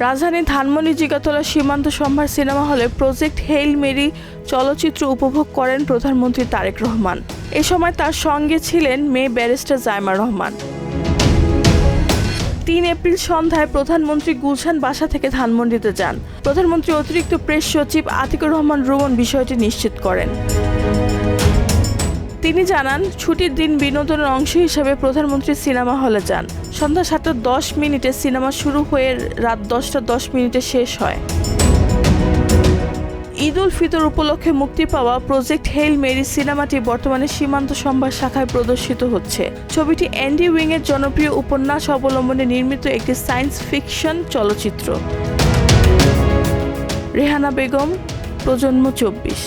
রাজধানীর ধানমন্ডি জিগাতলা সীমান্ত সম্ভার সিনেমা হলে প্রজেক্ট হেইল মেরি চলচ্চিত্র উপভোগ করেন প্রধানমন্ত্রী তারেক রহমান। এ সময় তার সঙ্গে ছিলেন মেয়ে ব্যারিস্টার জাইমা রহমান। ৩ এপ্রিল সন্ধ্যায় প্রধানমন্ত্রী গুলশান বাসা থেকে ধানমন্ডিতে যান। প্রধানমন্ত্রী অতিরিক্ত প্রেস সচিব আতিকুর রহমান রুমন বিষয়টি নিশ্চিত করেন। তিনি জানান, ছুটির দিন বিনোদনের অংশ হিসেবে প্রধানমন্ত্রী সিনেমা হলে যান। সন্ধ্যা ৭:১০ সিনেমা শুরু হয়ে রাত ১০:১০ শেষ হয়। ঈদ উল ফিতর উপলক্ষে মুক্তি পাওয়া প্রজেক্ট হেইল মেরি সিনেমাটি বর্তমানে সীমান্ত সম্ভার শাখায় প্রদর্শিত হচ্ছে। ছবিটি অ্যান্ডি উইংয়ের জনপ্রিয় উপন্যাস অবলম্বনে নির্মিত একটি সায়েন্স ফিকশন চলচ্চিত্র। রেহানা বেগম, প্রজন্ম ২৪।